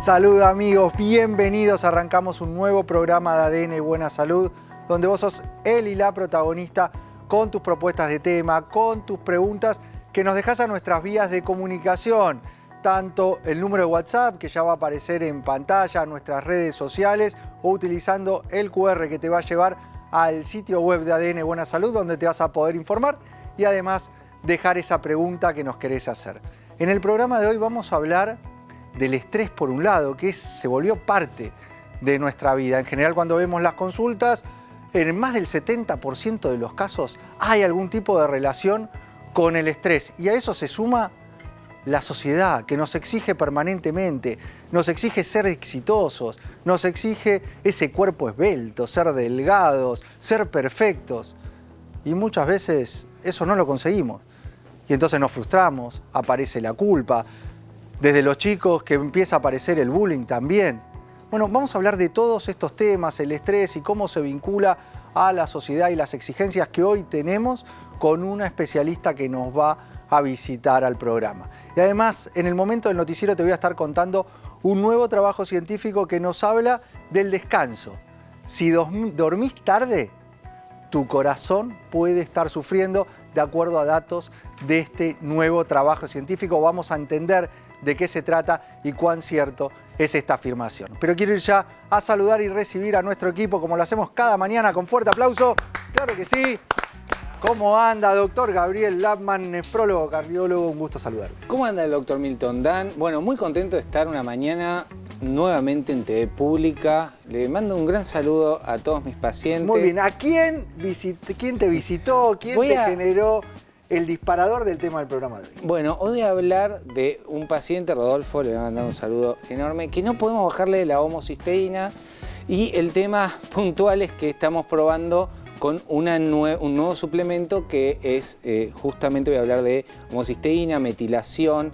Salud amigos, bienvenidos. Arrancamos un nuevo programa de ADN Buena Salud, donde vos sos él y la protagonista con tus propuestas de tema, con tus preguntas que nos dejás a nuestras vías de comunicación. Tanto el número de WhatsApp, que ya va a aparecer en pantalla, nuestras redes sociales, o utilizando el QR que te va a llevar al sitio web de ADN Buena Salud, donde te vas a poder informar y además dejar esa pregunta que nos querés hacer. En el programa de hoy vamos a hablar del estrés por un lado, que se volvió parte de nuestra vida. En general, cuando vemos las consultas, en más del 70% de los casos hay algún tipo de relación con el estrés. Y a eso se suma la sociedad, que nos exige permanentemente, nos exige ser exitosos, nos exige ese cuerpo esbelto, ser delgados, ser perfectos. Y muchas veces eso no lo conseguimos. Y entonces nos frustramos, aparece la culpa. Desde los chicos que empieza a aparecer el bullying también. Bueno, vamos a hablar de todos estos temas, el estrés y cómo se vincula a la sociedad y las exigencias que hoy tenemos con una especialista que nos va a visitar al programa. Y además, en el momento del noticiero te voy a estar contando un nuevo trabajo científico que nos habla del descanso. Si dormís tarde, tu corazón puede estar sufriendo, de acuerdo a datos de este nuevo trabajo científico. Vamos a entender de qué se trata y cuán cierto es esta afirmación. Pero quiero ir ya a saludar y recibir a nuestro equipo, como lo hacemos cada mañana, con fuerte aplauso. ¡Claro que sí! ¿Cómo anda, doctor Gabriel Lapman, nefrólogo, cardiólogo? Un gusto saludarte. ¿Cómo anda el doctor Milton Dan? Bueno, muy contento de estar una mañana nuevamente en TV Pública. Le mando un gran saludo a todos mis pacientes. Muy bien. ¿A quién te visitó? ¿Quién te generó el disparador del tema del programa de hoy? Bueno, hoy voy a hablar de un paciente, Rodolfo, le voy a mandar un saludo enorme, que no podemos bajarle la homocisteína, y el tema puntual es que estamos probando con un nuevo suplemento que es, justamente voy a hablar de homocisteína, metilación,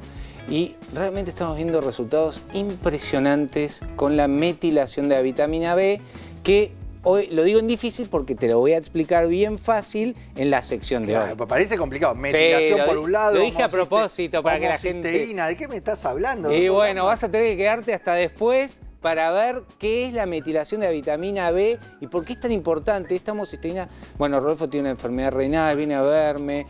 y realmente estamos viendo resultados impresionantes con la metilación de la vitamina B, que hoy lo digo en difícil porque te lo voy a explicar bien fácil en la sección de hoy. Parece complicado. Metilación por un lado. Lo dije a propósito para que la gente... ¿De qué me estás hablando? Y bueno, vas a tener que quedarte hasta después para ver qué es la metilación de la vitamina B y por qué es tan importante. Esta homocisteína, bueno, Rodolfo tiene una enfermedad renal, viene a verme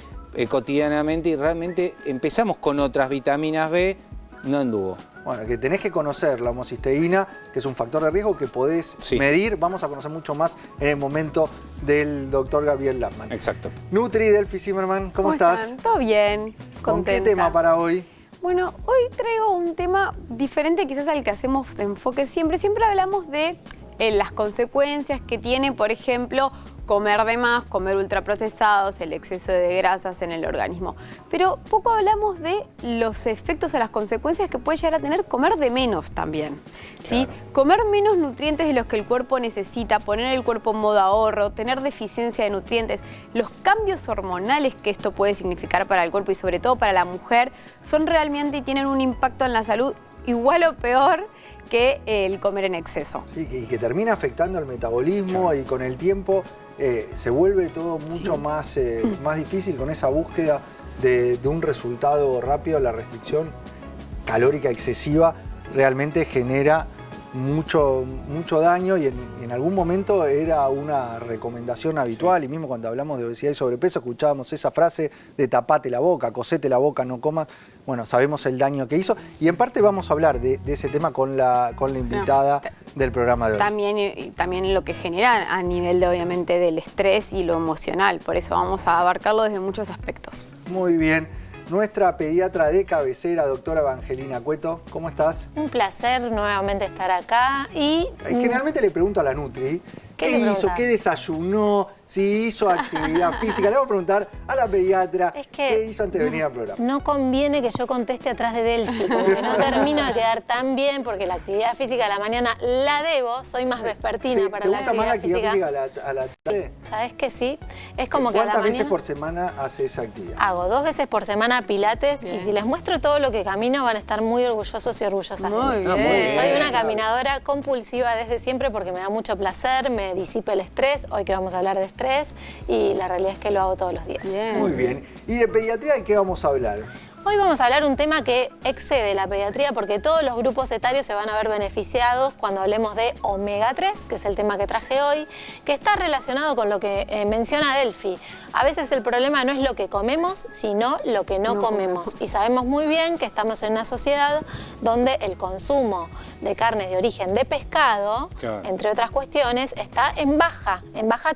cotidianamente y realmente empezamos con otras vitaminas B, no anduvo. Bueno, que tenés que conocer la homocisteína, que es un factor de riesgo que podés medir. Vamos a conocer mucho más en el momento del doctor Gabriel Lapman. Exacto. Nutri, Delphi Zimmerman, ¿cómo estás? Están? Todo bien, contenta. ¿Con qué tema para hoy? Bueno, hoy traigo un tema diferente quizás al que hacemos enfoque siempre. Siempre hablamos de las consecuencias que tiene, por ejemplo, comer de más, comer ultraprocesados, el exceso de grasas en el organismo. Pero poco hablamos de los efectos o las consecuencias que puede llegar a tener comer de menos también. ¿Sí? Claro. Comer menos nutrientes de los que el cuerpo necesita, poner el cuerpo en modo ahorro, tener deficiencia de nutrientes, los cambios hormonales que esto puede significar para el cuerpo y sobre todo para la mujer, son realmente y tienen un impacto en la salud igual o peor que el comer en exceso. Sí, y que termina afectando el metabolismo, y con el tiempo se vuelve todo mucho más difícil con esa búsqueda de un resultado rápido. La restricción calórica excesiva realmente genera mucho daño y en algún momento era una recomendación habitual, y mismo cuando hablamos de obesidad y sobrepeso escuchábamos esa frase de tapate la boca, cosete la boca, no comas. Bueno, sabemos el daño que hizo y en parte vamos a hablar de ese tema con la invitada del programa de hoy. También lo que genera a nivel de, obviamente, del estrés y lo emocional, por eso vamos a abarcarlo desde muchos aspectos. Muy bien. Nuestra pediatra de cabecera, doctora Evangelina Cueto, ¿cómo estás? Un placer nuevamente estar acá y... Generalmente le pregunto a la Nutri, ¿qué hizo? ¿Qué desayunó? Si hizo actividad física. Le vamos a preguntar a la pediatra qué hizo antes de venir al programa. No conviene que yo conteste atrás de Delphi, como que no termino de quedar tan bien, porque la actividad física a la mañana la debo, soy más vespertina para la actividad física. ¿Te gusta más la actividad física a la tarde? ¿Sabes que sí? Es como que a la mañana... ¿Cuántas veces por semana haces esa actividad? Hago 2 veces por semana pilates. Bien. Y si les muestro todo lo que camino van a estar muy orgullosos y orgullosas de mí. Muy bien. Soy una caminadora compulsiva desde siempre porque me da mucho placer, me disipa el estrés, hoy que vamos a hablar de estrés, y la realidad es que lo hago todos los días. Bien. Muy bien. ¿Y de pediatría de qué vamos a hablar? Hoy vamos a hablar un tema que excede la pediatría porque todos los grupos etarios se van a ver beneficiados cuando hablemos de omega 3, que es el tema que traje hoy, que está relacionado con lo que menciona Delphi. A veces el problema no es lo que comemos, sino lo que no comemos. Y sabemos muy bien que estamos en una sociedad donde el consumo de carnes de origen de pescado, entre otras cuestiones, está en baja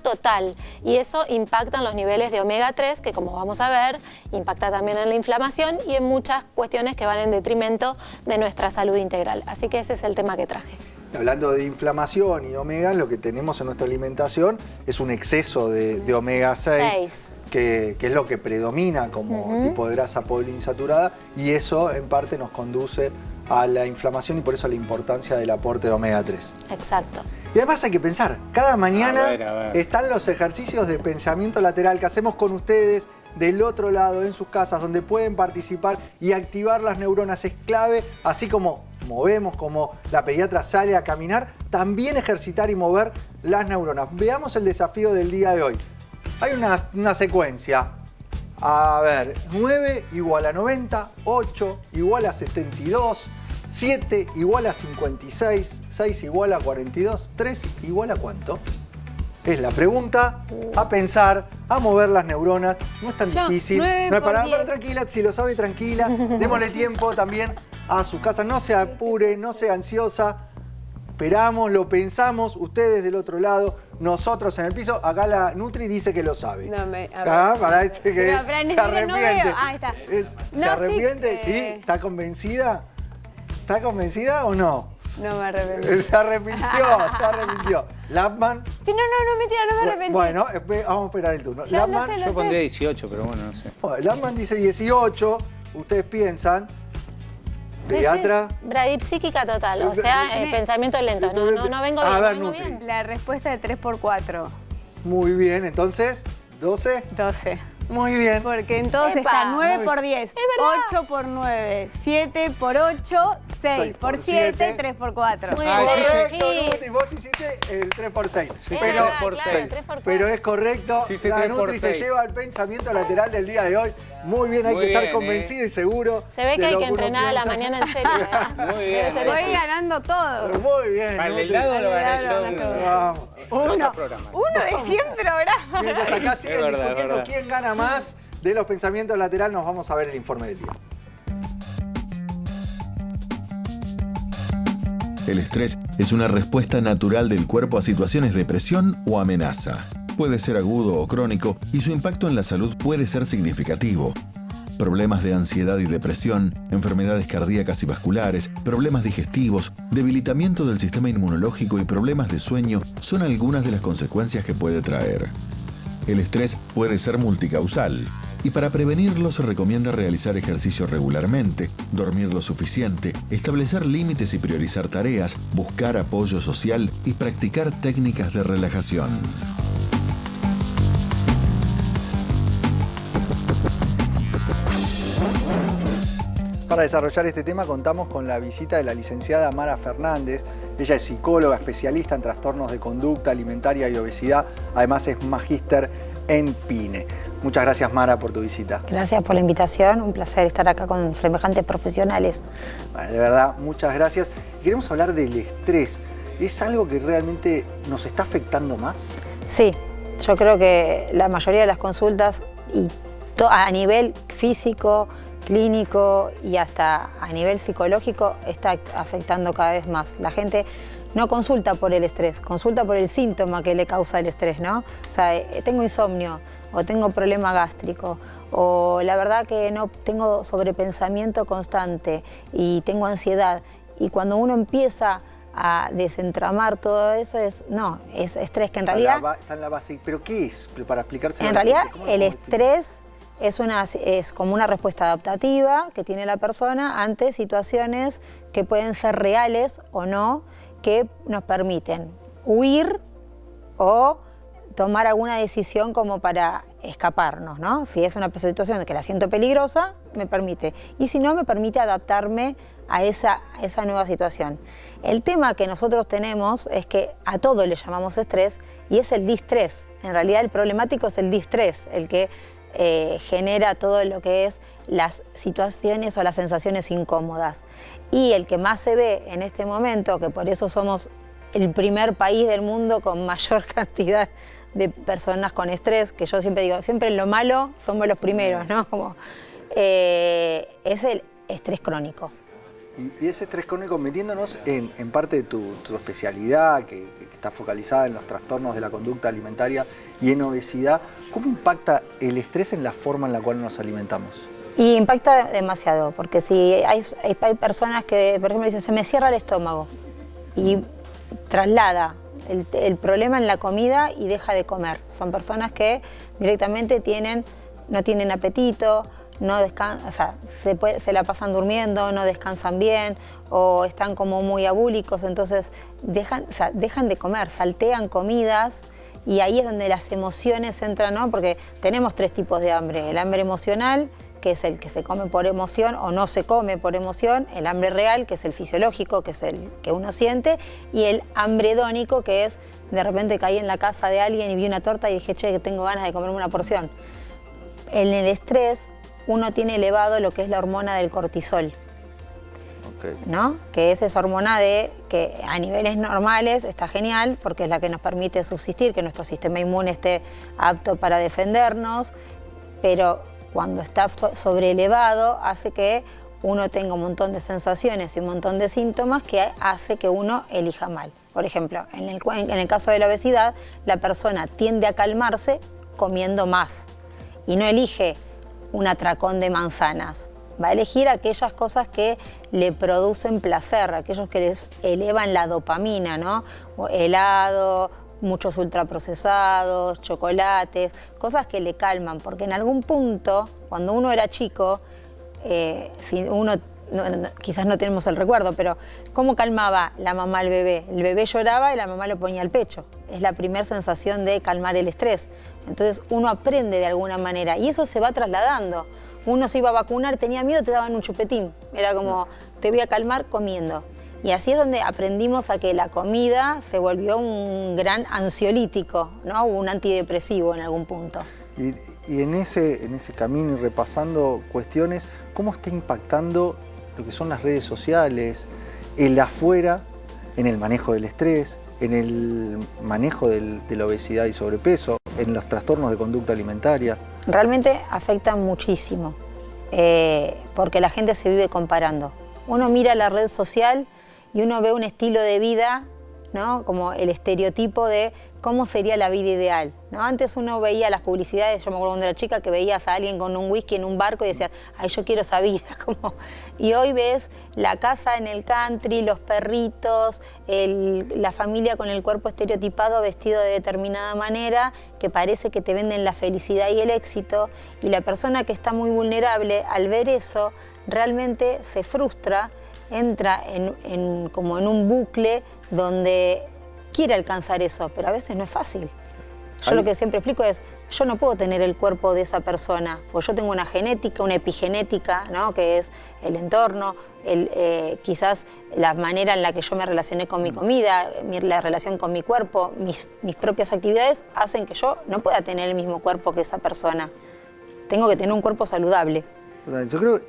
total. Y eso impacta en los niveles de omega 3, que como vamos a ver, impacta también en la inflamación y en muchas cuestiones que van en detrimento de nuestra salud integral. Así que ese es el tema que traje. Hablando de inflamación y omega, lo que tenemos en nuestra alimentación es un exceso de omega 6. Que es lo que predomina como tipo de grasa poliinsaturada, y eso en parte nos conduce a la inflamación y por eso la importancia del aporte de omega 3. Exacto. Y además hay que pensar, cada mañana están los ejercicios de pensamiento lateral que hacemos con ustedes del otro lado, en sus casas, donde pueden participar y activar las neuronas. Es clave, así como movemos, como la pediatra sale a caminar, también ejercitar y mover las neuronas. Veamos el desafío del día de hoy. Hay una secuencia. A ver, 9 igual a 90, 8 igual a 72, 7 igual a 56, 6 igual a 42, 3 igual a ¿cuánto? Es la pregunta, a pensar, a mover las neuronas. No es tan difícil. No es para tranquila, si lo sabe, tranquila. Démosle tiempo también a su casa. No se apure, no sea ansiosa. Esperamos, lo pensamos, ustedes del otro lado, nosotros en el piso. Acá la Nutri dice que lo sabe. No, para este que se arrepiente. No veo. Ah, está. ¿Se arrepiente? ¿Sí? ¿Está convencida? ¿Está convencida o no? No me arrepentí. Se arrepintió. Lapman. Sí, no, mentira, no me arrepentí. Bueno, vamos a esperar el turno. Lapman, yo pondría 18, pero bueno, no sé. Bueno, Lapman dice 18, ustedes piensan. Pediatra. Bradipsíquica total, o sea, pensamiento lento. No vengo bien, ver, no vengo bien. La respuesta de 3×4. Muy bien, entonces, 12. 12. Muy bien. Porque entonces está 9×10, 8×9, 7×8, 6×7, 3×4. Muy bien. Correcto, Nutri, vos hiciste el 3×6. Sí, pero, 3×6. Pero es correcto, Sí, la 3×6. Nutri se lleva el pensamiento lateral del día de hoy. Muy bien, hay que estar convencido y seguro. Se ve que hay que entrenar a la mañana en serio. Muy bien. Voy ganando todo. Muy bien. Para el lado lo gané yo. Vamos. Uno de 100 programas. Mientras acá siguen discutiendo verdad. quién gana más de los pensamientos laterales, nos vamos a ver el informe del día. El estrés es una respuesta natural del cuerpo a situaciones de presión o amenaza. Puede ser agudo o crónico y su impacto en la salud puede ser significativo. Problemas de ansiedad y depresión, enfermedades cardíacas y vasculares, problemas digestivos, debilitamiento del sistema inmunológico y problemas de sueño son algunas de las consecuencias que puede traer. El estrés puede ser multicausal y para prevenirlo se recomienda realizar ejercicio regularmente, dormir lo suficiente, establecer límites y priorizar tareas, buscar apoyo social y practicar técnicas de relajación. Para desarrollar este tema contamos con la visita de la licenciada Mara Fernández. Ella es psicóloga, especialista en trastornos de conducta alimentaria y obesidad. Además es magíster en PINE. Muchas gracias, Mara, por tu visita. Gracias por la invitación. Un placer estar acá con semejantes profesionales. Bueno, de verdad, muchas gracias. Queremos hablar del estrés. ¿Es algo que realmente nos está afectando más? Sí, yo creo que la mayoría de las consultas y a nivel físico, clínico y hasta a nivel psicológico está afectando cada vez más. La gente no consulta por el estrés, consulta por el síntoma que le causa el estrés, ¿no? O sea, tengo insomnio o tengo problema gástrico o la verdad que no tengo sobrepensamiento constante y tengo ansiedad. Y cuando uno empieza a desentramar todo eso es estrés, que en realidad está en la base. ¿Pero qué es? Para explicárselo. En realidad el estrés es como una respuesta adaptativa que tiene la persona ante situaciones que pueden ser reales o no, que nos permiten huir o tomar alguna decisión como para escaparnos, ¿no? Si es una situación que la siento peligrosa, me permite. Y si no, me permite adaptarme a esa nueva situación. El tema que nosotros tenemos es que a todo le llamamos estrés y es el distrés. En realidad el problemático es el distrés, el que genera todo lo que es las situaciones o las sensaciones incómodas. Y el que más se ve en este momento, que por eso somos el primer país del mundo con mayor cantidad de personas con estrés, que yo siempre digo, siempre en lo malo somos los primeros, ¿no? Como, es el estrés crónico. Y ese estrés crónico, metiéndonos en parte de tu especialidad, que está focalizada en los trastornos de la conducta alimentaria y en obesidad, ¿cómo impacta el estrés en la forma en la cual nos alimentamos? Y impacta demasiado, porque si hay personas que, por ejemplo, dicen, se me cierra el estómago, y traslada el problema en la comida y deja de comer. Son personas que directamente no tienen apetito, no descansan, o sea, se la pasan durmiendo, no descansan bien o están como muy abúlicos, entonces dejan de comer, saltean comidas y ahí es donde las emociones entran, ¿no? Porque tenemos 3 tipos de hambre: el hambre emocional, que es el que se come por emoción o no se come por emoción; el hambre real, que es el fisiológico, que es el que uno siente; y el hambre hedónico, que es de repente caí en la casa de alguien y vi una torta y dije, che, que tengo ganas de comerme una porción. En el estrés uno tiene elevado lo que es la hormona del cortisol, ¿no? Que es esa hormona que a niveles normales está genial porque es la que nos permite subsistir, que nuestro sistema inmune esté apto para defendernos, pero cuando está sobreelevado hace que uno tenga un montón de sensaciones y un montón de síntomas que hace que uno elija mal. Por ejemplo, en el caso de la obesidad, la persona tiende a calmarse comiendo más y no elige un atracón de manzanas. Va a elegir aquellas cosas que le producen placer, aquellos que les elevan la dopamina, ¿no? Helado, muchos ultraprocesados, chocolates, cosas que le calman, porque en algún punto, cuando uno era chico, quizás no tenemos el recuerdo, pero ¿cómo calmaba la mamá al bebé? El bebé lloraba y la mamá lo ponía al pecho. Es la primera sensación de calmar el estrés. Entonces uno aprende de alguna manera y eso se va trasladando. Uno se iba a vacunar, tenía miedo, te daban un chupetín. Era como, te voy a calmar comiendo. Y así es donde aprendimos a que la comida se volvió un gran ansiolítico, ¿no? Un antidepresivo en algún punto. Y en ese camino y repasando cuestiones, ¿cómo está impactando lo que son las redes sociales, el afuera, en el manejo del estrés, en el manejo de la obesidad y sobrepeso, en los trastornos de conducta alimentaria? Realmente afecta muchísimo, porque la gente se vive comparando. Uno mira la red social y uno ve un estilo de vida, ¿no? Como el estereotipo de cómo sería la vida ideal, ¿no? Antes uno veía las publicidades, yo me acuerdo cuando era chica que veías a alguien con un whisky en un barco y decías, ay, yo quiero esa vida. Y hoy ves la casa en el country, los perritos, la familia con el cuerpo estereotipado, vestido de determinada manera, que parece que te venden la felicidad y el éxito, y la persona que está muy vulnerable, al ver eso, realmente se frustra, entra como en un bucle donde quiere alcanzar eso, pero a veces no es fácil. Yo lo que siempre explico es, yo no puedo tener el cuerpo de esa persona, porque yo tengo una genética, una epigenética, ¿no? Que es el entorno, quizás la manera en la que yo me relacioné con mi comida, la relación con mi cuerpo, mis propias actividades hacen que yo no pueda tener el mismo cuerpo que esa persona. Tengo que tener un cuerpo saludable. Yo creo que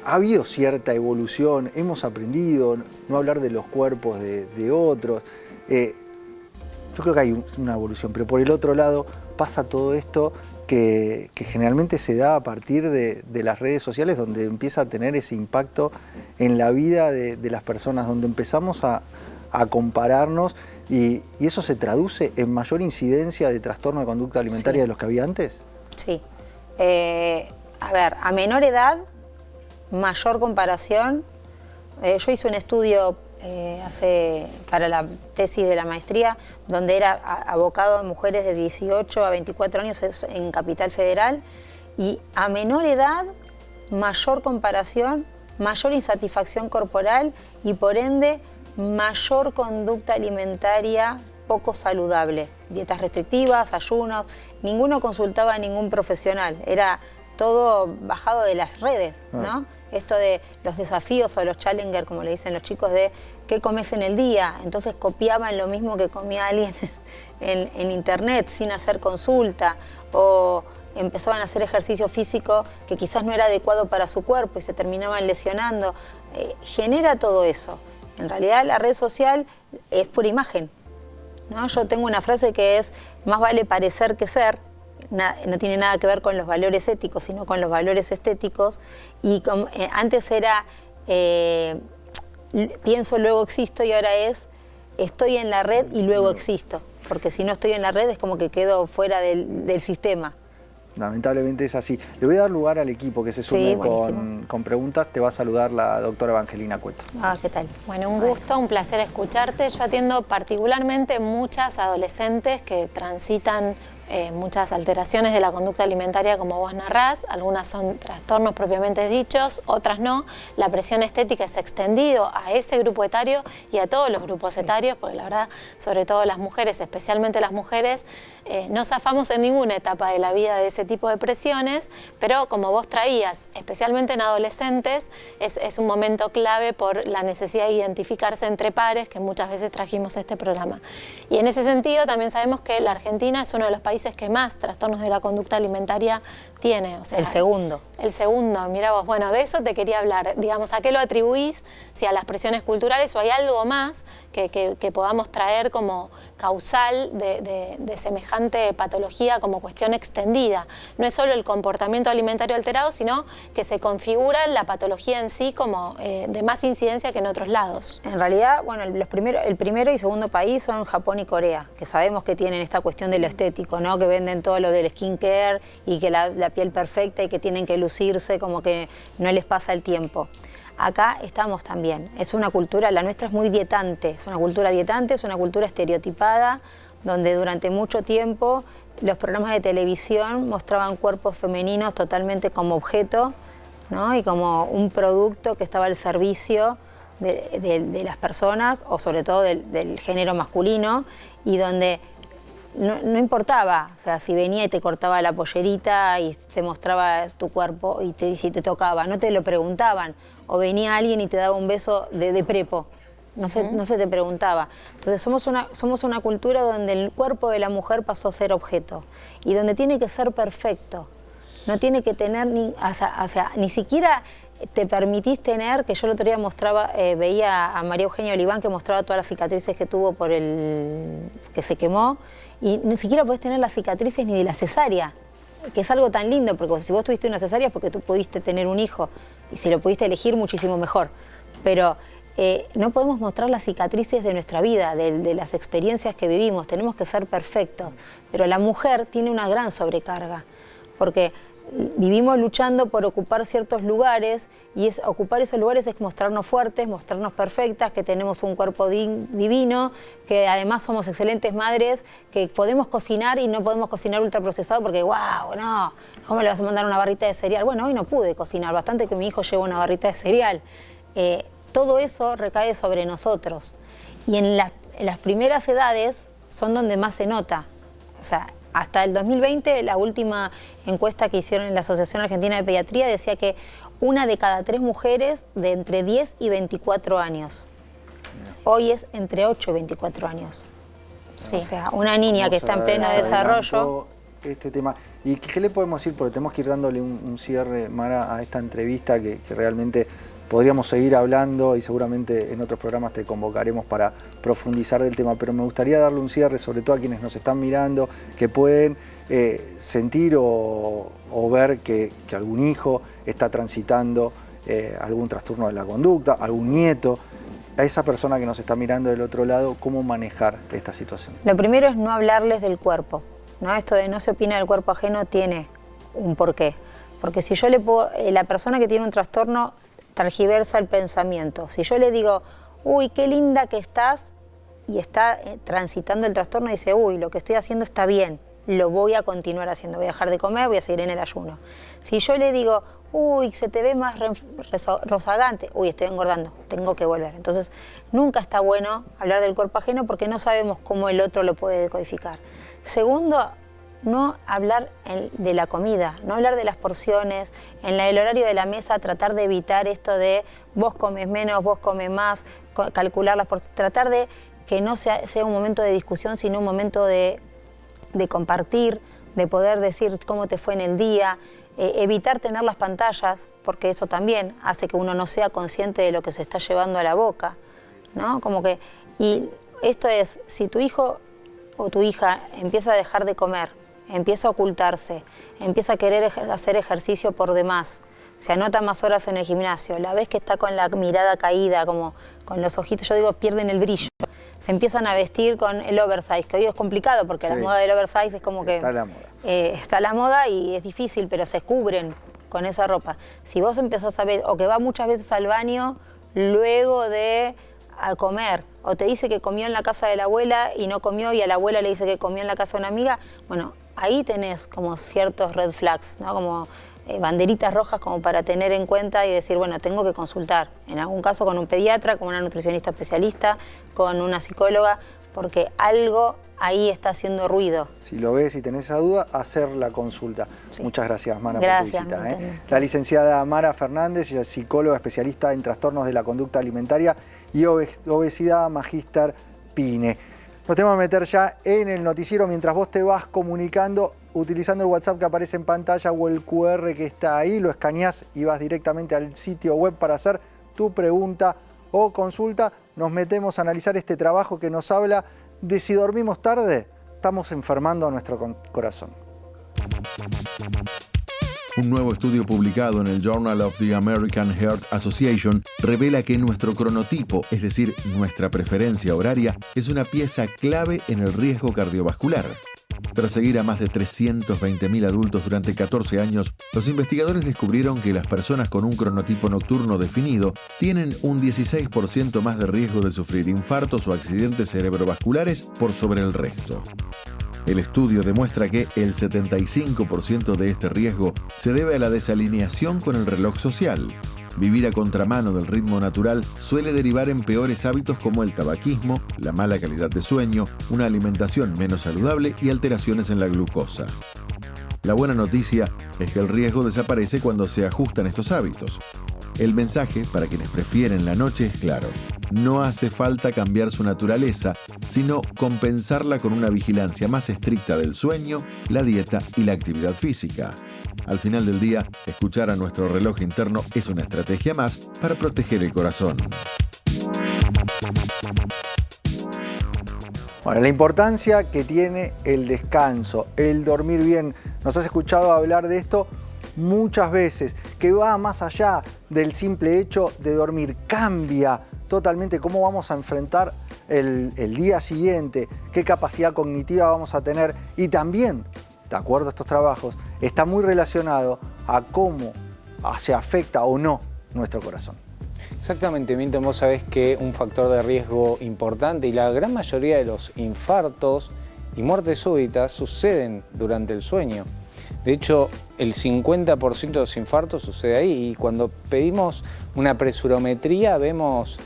ha habido cierta evolución, hemos aprendido no hablar de los cuerpos de otros. Yo creo que hay una evolución, pero por el otro lado pasa todo esto que generalmente se da a partir de las redes sociales, donde empieza a tener ese impacto en la vida de las personas, donde empezamos a compararnos y eso se traduce en mayor incidencia de trastorno de conducta alimentaria de los que había antes. Sí. A ver, a menor edad, mayor comparación. Yo hice un estudio para la tesis de la maestría, donde era abocado a mujeres de 18 a 24 años en Capital Federal, y a menor edad, mayor comparación, mayor insatisfacción corporal y por ende mayor conducta alimentaria poco saludable. Dietas restrictivas, ayunos, ninguno consultaba a ningún profesional, era todo bajado de las redes, ¿no? Esto de los desafíos o los challenger, como le dicen los chicos, de qué comes en el día. Entonces copiaban lo mismo que comía alguien en internet sin hacer consulta. O empezaban a hacer ejercicio físico que quizás no era adecuado para su cuerpo y se terminaban lesionando. Genera todo eso. En realidad la red social es por imagen, ¿no? Yo tengo una frase que es, más vale parecer que ser. No tiene nada que ver con los valores éticos, sino con los valores estéticos. Y antes era pienso, luego existo, y ahora es estoy en la red y luego existo. Porque si no estoy en la red es como que quedo fuera del sistema. Lamentablemente es así. Le voy a dar lugar al equipo que se sume con preguntas. Te va a saludar la doctora Evangelina Cueto. ¿Qué tal? Bueno, un gusto, un placer escucharte. Yo atiendo particularmente muchas adolescentes que transitan muchas alteraciones de la conducta alimentaria, como vos narrás. Algunas son trastornos propiamente dichos, otras no. La presión estética es extendido a ese grupo etario y a todos los grupos etarios, porque la verdad, sobre todo las mujeres, especialmente las mujeres, no zafamos en ninguna etapa de la vida de ese tipo de presiones, pero como vos traías, especialmente en adolescentes, es un momento clave por la necesidad de identificarse entre pares, que muchas veces trajimos este programa. Y en ese sentido también sabemos que la Argentina es uno de los países que más trastornos de la conducta alimentaria tiene. O sea, el segundo. El segundo, mira vos. Bueno, de eso te quería hablar. Digamos, ¿a qué lo atribuís? Si a las presiones culturales o hay algo más que podamos traer como causal de semejante patología como cuestión extendida. No es solo el comportamiento alimentario alterado, sino que se configura la patología en sí como de más incidencia que en otros lados. En realidad, bueno, el primero y segundo país son Japón y Corea, que sabemos que tienen esta cuestión de lo estético, ¿no? Que venden todo lo del skincare y que la piel perfecta y que tienen que lucirse como que no les pasa el tiempo. Acá estamos también. Es una cultura, la nuestra es muy dietante, es una cultura dietante, es una cultura estereotipada, donde durante mucho tiempo los programas de televisión mostraban cuerpos femeninos totalmente como objeto, ¿no? Y como un producto que estaba al servicio de las personas, o sobre todo del género masculino, y donde no importaba, o sea, si venía y te cortaba la pollerita y te mostraba tu cuerpo y si te tocaba, no te lo preguntaban. O venía alguien y te daba un beso de prepo, no se te preguntaba. Entonces somos una cultura donde el cuerpo de la mujer pasó a ser objeto y donde tiene que ser perfecto. No tiene que tener, ni siquiera te permitís tener, que yo el otro día veía a María Eugenia Oliván que mostraba todas las cicatrices que tuvo por que se quemó, y ni siquiera podés tener las cicatrices ni de la cesárea, que es algo tan lindo, porque si vos tuviste una cesárea es porque tú pudiste tener un hijo, y si lo pudiste elegir muchísimo mejor, pero no podemos mostrar las cicatrices de nuestra vida, de las experiencias que vivimos, tenemos que ser perfectos, pero la mujer tiene una gran sobrecarga, porque vivimos luchando por ocupar ciertos lugares, y ocupar esos lugares es mostrarnos fuertes, mostrarnos perfectas, que tenemos un cuerpo divino, que además somos excelentes madres, que podemos cocinar y no podemos cocinar ultraprocesado porque, wow, no, ¿cómo le vas a mandar una barrita de cereal? Bueno, hoy no pude cocinar, bastante que mi hijo lleve una barrita de cereal. Todo eso recae sobre nosotros. Y en las primeras edades son donde más se nota. O sea, hasta el 2020, la última encuesta que hicieron en la Asociación Argentina de Pediatría decía que 1 de cada 3 mujeres de entre 10 y 24 años. Hoy es entre 8 y 24 años. Sí. O sea, una niña que está en pleno desarrollo. Este tema. ¿Y qué le podemos decir? Porque tenemos que ir dándole un cierre, Mara, a esta entrevista que realmente podríamos seguir hablando y seguramente en otros programas te convocaremos para profundizar del tema, pero me gustaría darle un cierre, sobre todo a quienes nos están mirando, que pueden sentir o ver que algún hijo está transitando algún trastorno de la conducta, algún nieto. A esa persona que nos está mirando del otro lado, ¿cómo manejar esta situación? Lo primero es no hablarles del cuerpo, ¿no? Esto de no se opina del cuerpo ajeno tiene un porqué. Porque si yo la persona que tiene un trastorno tergiversa el pensamiento. Si yo le digo, uy, qué linda que estás, y está transitando el trastorno, y dice, uy, lo que estoy haciendo está bien, lo voy a continuar haciendo, voy a dejar de comer, voy a seguir en el ayuno. Si yo le digo, uy, se te ve más rozagante, uy, estoy engordando, tengo que volver. Entonces, nunca está bueno hablar del cuerpo ajeno porque no sabemos cómo el otro lo puede decodificar. Segundo, no hablar de la comida, no hablar de las porciones, en el horario de la mesa tratar de evitar esto de vos comes menos, vos comes más, calcular las porciones, tratar de que no sea un momento de discusión, sino un momento de compartir, de poder decir cómo te fue en el día, evitar tener las pantallas, porque eso también hace que uno no sea consciente de lo que se está llevando a la boca, ¿no? Como que, y esto es, si tu hijo o tu hija empieza a dejar de comer, empieza a ocultarse, empieza a querer hacer ejercicio por demás, se anota más horas en el gimnasio, la ves que está con la mirada caída, como con los ojitos, yo digo, pierden el brillo. Se empiezan a vestir con el oversize, que hoy es complicado porque la moda del oversize es como que... Está la moda. Está la moda y es difícil, pero se cubren con esa ropa. Si vos empezás a ver, o que va muchas veces al baño luego de comer, o te dice que comió en la casa de la abuela y no comió, y a la abuela le dice que comió en la casa de una amiga, bueno, ahí tenés como ciertos red flags, ¿no? Como banderitas rojas como para tener en cuenta y decir, bueno, tengo que consultar, en algún caso con un pediatra, con una nutricionista especialista, con una psicóloga, porque algo ahí está haciendo ruido. Si lo ves y tenés esa duda, hacer la consulta. Sí. Muchas gracias, Mara, por tu visita. La licenciada Mara Fernández, ella es psicóloga especialista en trastornos de la conducta alimentaria y obesidad, magíster PINE. Nos tenemos que meter ya en el noticiero mientras vos te vas comunicando utilizando el WhatsApp que aparece en pantalla o el QR que está ahí, lo escaneás y vas directamente al sitio web para hacer tu pregunta o consulta. Nos metemos a analizar este trabajo que nos habla de si dormimos tarde, estamos enfermando a nuestro corazón. Un nuevo estudio publicado en el Journal of the American Heart Association revela que nuestro cronotipo, es decir, nuestra preferencia horaria, es una pieza clave en el riesgo cardiovascular. Tras seguir a más de 320.000 adultos durante 14 años, los investigadores descubrieron que las personas con un cronotipo nocturno definido tienen un 16% más de riesgo de sufrir infartos o accidentes cerebrovasculares por sobre el resto. El estudio demuestra que el 75% de este riesgo se debe a la desalineación con el reloj social. Vivir a contramano del ritmo natural suele derivar en peores hábitos como el tabaquismo, la mala calidad de sueño, una alimentación menos saludable y alteraciones en la glucosa. La buena noticia es que el riesgo desaparece cuando se ajustan estos hábitos. El mensaje para quienes prefieren la noche es claro. No hace falta cambiar su naturaleza, sino compensarla con una vigilancia más estricta del sueño, la dieta y la actividad física. Al final del día, escuchar a nuestro reloj interno es una estrategia más para proteger el corazón. Bueno, la importancia que tiene el descanso, el dormir bien. Nos has escuchado hablar de esto muchas veces, que va más allá del simple hecho de dormir. Cambia totalmente cómo vamos a enfrentar el día siguiente, qué capacidad cognitiva vamos a tener y también, de acuerdo a estos trabajos, está muy relacionado a cómo se afecta o no nuestro corazón. Exactamente, Milton, vos sabés que un factor de riesgo importante y la gran mayoría de los infartos y muertes súbitas suceden durante el sueño. De hecho, el 50% de los infartos sucede ahí y cuando pedimos una presurometría vemos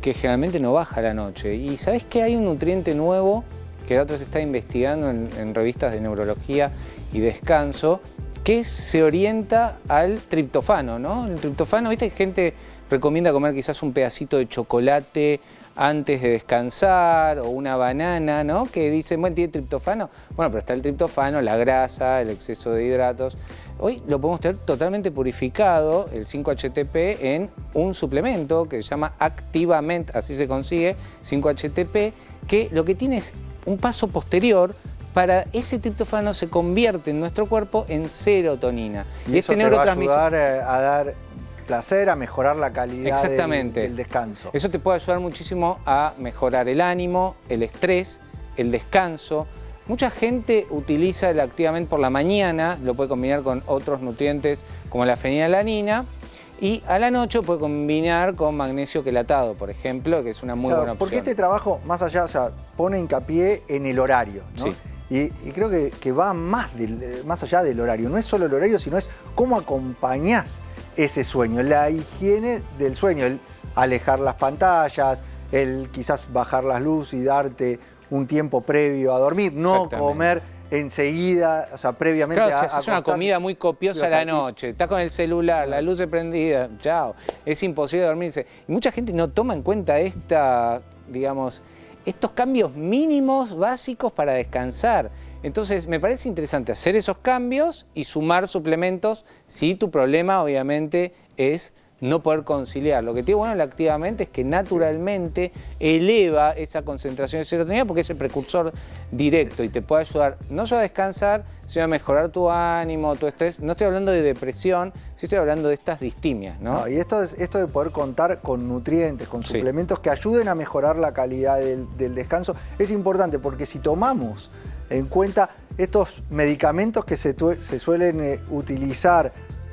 que generalmente no baja a la noche. Y ¿sabés que hay un nutriente nuevo que la otra se está investigando en revistas de neurología y descanso, que se orienta al triptofano, ¿no? El triptofano, viste que gente recomienda comer quizás un pedacito de chocolate antes de descansar o una banana, ¿no? Que dicen, bueno, ¿tiene triptofano? Bueno, pero está el triptofano, la grasa, el exceso de hidratos. Hoy lo podemos tener totalmente purificado, el 5-HTP, en un suplemento que se llama Activament, así se consigue, 5-HTP, que lo que tiene es un paso posterior para ese triptofano se convierte en nuestro cuerpo en serotonina. Y eso te va a ayudar a dar placer, a mejorar la calidad del descanso. Eso te puede ayudar muchísimo a mejorar el ánimo, el estrés, el descanso. Mucha gente utiliza el Activament por la mañana, lo puede combinar con otros nutrientes como la fenilalanina y a la noche puede combinar con magnesio quelatado, por ejemplo, que es una muy buena opción. Porque este trabajo, más allá, o sea, pone hincapié en el horario, ¿no? Sí. Y creo que va más allá del horario. No es solo el horario, sino es cómo acompañás ese sueño, la higiene del sueño, el alejar las pantallas, el quizás bajar las luces y darte un tiempo previo a dormir, no comer enseguida, o sea, previamente a acostarte. Es una comida muy copiosa a la noche, estás con el celular, la luz prendida, chao, es imposible dormirse. Y mucha gente no toma en cuenta estos cambios mínimos básicos para descansar. Entonces me parece interesante hacer esos cambios y sumar suplementos si tu problema obviamente es no poder conciliar. Lo que tiene bueno el Activamente es que naturalmente eleva esa concentración de serotonina porque es el precursor directo y te puede ayudar no solo a descansar, sino a mejorar tu ánimo, tu estrés. No estoy hablando de depresión, sí estoy hablando de estas distimias, ¿no? Y esto de poder contar con nutrientes, con suplementos que ayuden a mejorar la calidad del descanso, es importante porque si tomamos en cuenta estos medicamentos que se suelen utilizar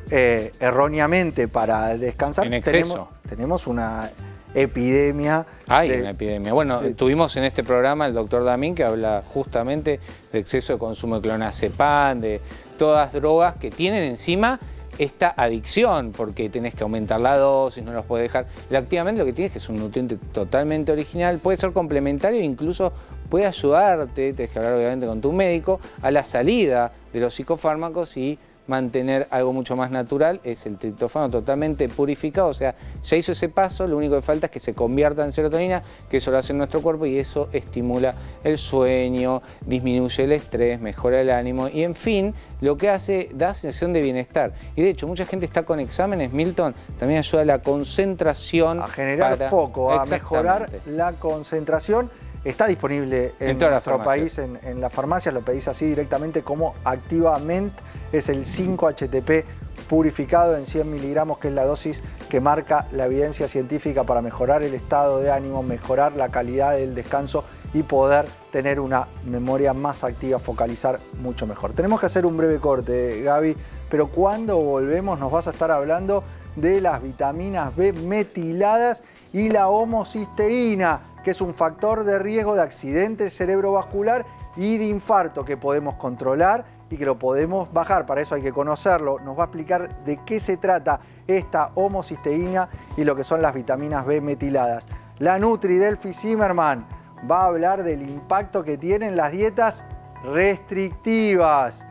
erróneamente para descansar, en exceso. Tenemos una epidemia. Hay una epidemia. Bueno, tuvimos en este programa el doctor Damín que habla justamente de exceso de consumo de clonazepam, de todas drogas que tienen encima esta adicción, porque tenés que aumentar la dosis, no los puedes dejar. El Activamente lo que tienes es que es un nutriente totalmente original, puede ser complementario e incluso puede ayudarte, tienes que hablar obviamente con tu médico, a la salida de los psicofármacos y mantener algo mucho más natural. Es el triptófano totalmente purificado, o sea, ya hizo ese paso, lo único que falta es que se convierta en serotonina, que eso lo hace en nuestro cuerpo y eso estimula el sueño, disminuye el estrés, mejora el ánimo y en fin, lo que hace, da sensación de bienestar. Y de hecho, mucha gente está con exámenes, Milton, también ayuda a la concentración. A generar foco, a mejorar la concentración. Está disponible en nuestro país, en las farmacias, lo pedís así directamente como Activamente, es el 5-HTP purificado en 100 miligramos, que es la dosis que marca la evidencia científica para mejorar el estado de ánimo, mejorar la calidad del descanso y poder tener una memoria más activa, focalizar mucho mejor. Tenemos que hacer un breve corte, Gaby, pero cuando volvemos nos vas a estar hablando de las vitaminas B metiladas y la homocisteína, que es un factor de riesgo de accidente cerebrovascular y de infarto que podemos controlar y que lo podemos bajar. Para eso hay que conocerlo. Nos va a explicar de qué se trata esta homocisteína y lo que son las vitaminas B metiladas. La Nutri Delphi Zimmerman va a hablar del impacto que tienen las dietas restrictivas.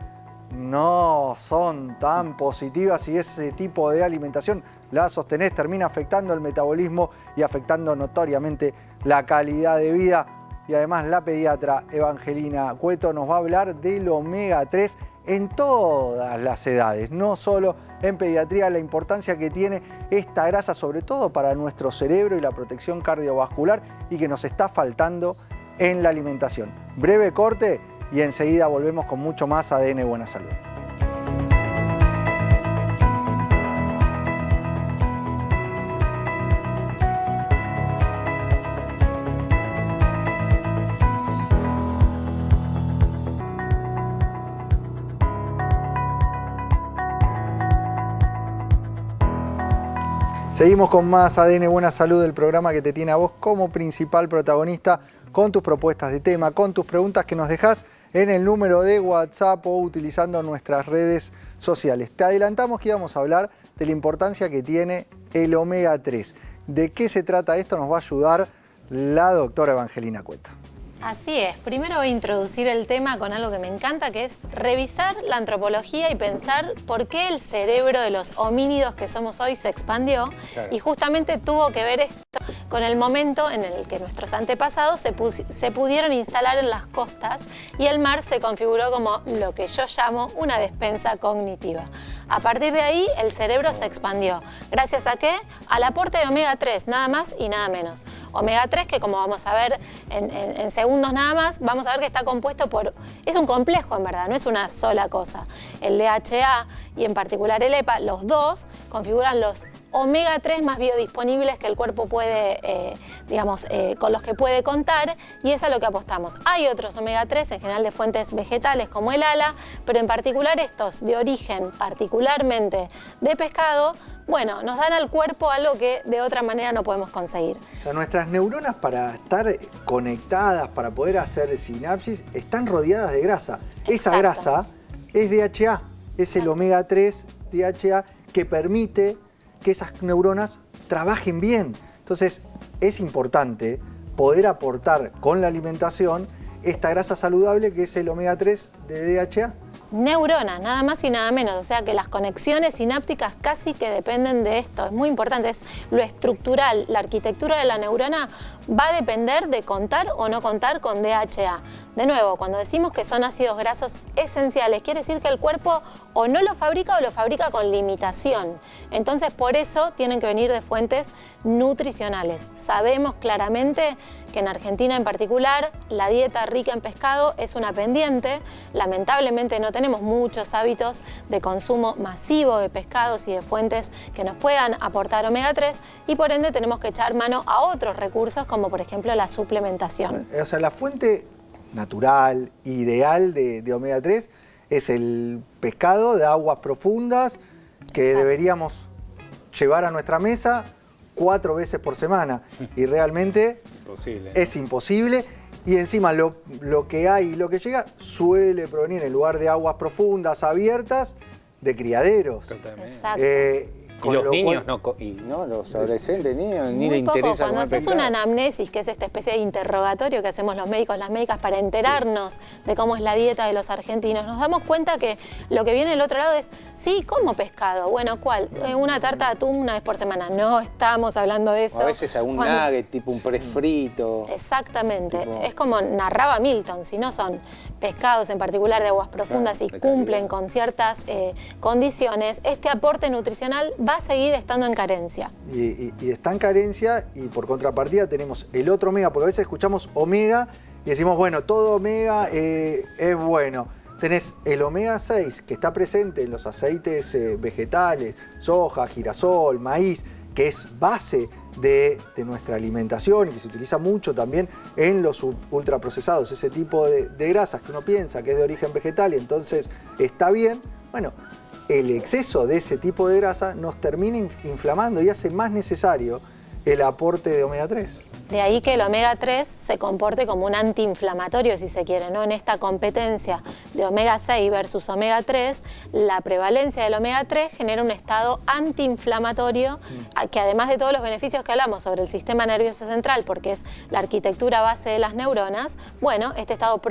No son tan positivas y ese tipo de alimentación la sostenés, termina afectando el metabolismo y afectando notoriamente la calidad de vida. Y además la pediatra Evangelina Cueto nos va a hablar del omega 3 en todas las edades, no solo en pediatría, la importancia que tiene esta grasa, sobre todo para nuestro cerebro y la protección cardiovascular y que nos está faltando en la alimentación. Breve corte y enseguida volvemos con mucho más ADN Buena Salud. Seguimos con más ADN Buena Salud, el programa que te tiene a vos como principal protagonista con tus propuestas de tema, con tus preguntas que nos dejás en el número de WhatsApp o utilizando nuestras redes sociales. Te adelantamos que íbamos a hablar de la importancia que tiene el omega 3. ¿De qué se trata esto? Nos va a ayudar la doctora Evangelina Cueto. Así es. Primero voy a introducir el tema con algo que me encanta, que es revisar la antropología y pensar por qué el cerebro de los homínidos que somos hoy se expandió. Claro. Y justamente tuvo que ver esto con el momento en el que nuestros antepasados se pudieron instalar en las costas y el mar se configuró como lo que yo llamo una despensa cognitiva. A partir de ahí, el cerebro se expandió. ¿Gracias a qué? Al aporte de omega 3, nada más y nada menos. Omega 3, que como vamos a ver en segundos nada más, vamos a ver que está compuesto por... Es un complejo, en verdad, no es una sola cosa. El DHA y en particular el EPA, los dos, configuran los omega 3 más biodisponibles que el cuerpo puede, con los que puede contar, y es a lo que apostamos. Hay otros omega 3, en general de fuentes vegetales como el ALA, pero en particular estos de origen particularmente de pescado, bueno, nos dan al cuerpo algo que de otra manera no podemos conseguir. O sea, nuestras neuronas para estar conectadas, para poder hacer sinapsis, están rodeadas de grasa. Exacto. Esa grasa es DHA, es el omega 3 DHA que permite que esas neuronas trabajen bien. Entonces, es importante poder aportar con la alimentación esta grasa saludable que es el omega 3 de DHA. neuronas, nada más y nada menos. O sea que las conexiones sinápticas casi que dependen de esto. Es muy importante, es lo estructural. La arquitectura de la neurona va a depender de contar o no contar con DHA. De nuevo, cuando decimos que son ácidos grasos esenciales, quiere decir que el cuerpo o no lo fabrica o lo fabrica con limitación. Entonces, por eso tienen que venir de fuentes nutricionales. Sabemos claramente que en Argentina en particular la dieta rica en pescado es una pendiente. Lamentablemente no tenemos muchos hábitos de consumo masivo de pescados y de fuentes que nos puedan aportar omega 3 y por ende tenemos que echar mano a otros recursos como por ejemplo la suplementación. O sea, la fuente natural, ideal de omega 3 es el pescado de aguas profundas que Exacto. deberíamos llevar a nuestra mesa 4 veces por semana y realmente es imposible y encima lo que hay y lo que llega suele provenir en lugar de aguas profundas abiertas de criaderos. Exacto. Y los niños, los adolescentes, niños, ni Muy le poco. interesa Cuando comer haces pescado. una anamnesis, que es esta especie de interrogatorio que hacemos los médicos, las médicas, para enterarnos de cómo es la dieta de los argentinos, nos damos cuenta que lo que viene del otro lado es, sí, como pescado. Bueno, ¿cuál? Una tarta de atún una vez por semana. No estamos hablando de eso. O a veces algún nugget, tipo un prefrito. Exactamente. Tipo... Es como narraba Milton, si no son pescados en particular de aguas profundas y cumplen con ciertas condiciones, este aporte nutricional va a seguir estando en carencia. Y está en carencia y por contrapartida tenemos el otro omega, porque a veces escuchamos omega y decimos, bueno, todo omega es bueno. Tenés el omega 6 que está presente en los aceites vegetales, soja, girasol, maíz, que es base de nuestra alimentación y que se utiliza mucho también en los ultraprocesados, ese tipo de grasas que uno piensa que es de origen vegetal y entonces está bien. Bueno, el exceso de ese tipo de grasa nos termina inflamando y hace más necesario el aporte de omega 3. De ahí que el omega 3 se comporte como un antiinflamatorio, si se quiere, ¿no? En esta competencia de omega 6 versus omega 3, la prevalencia del omega 3 genera un estado antiinflamatorio que además de todos los beneficios que hablamos sobre el sistema nervioso central, porque es la arquitectura base de las neuronas, bueno, este estado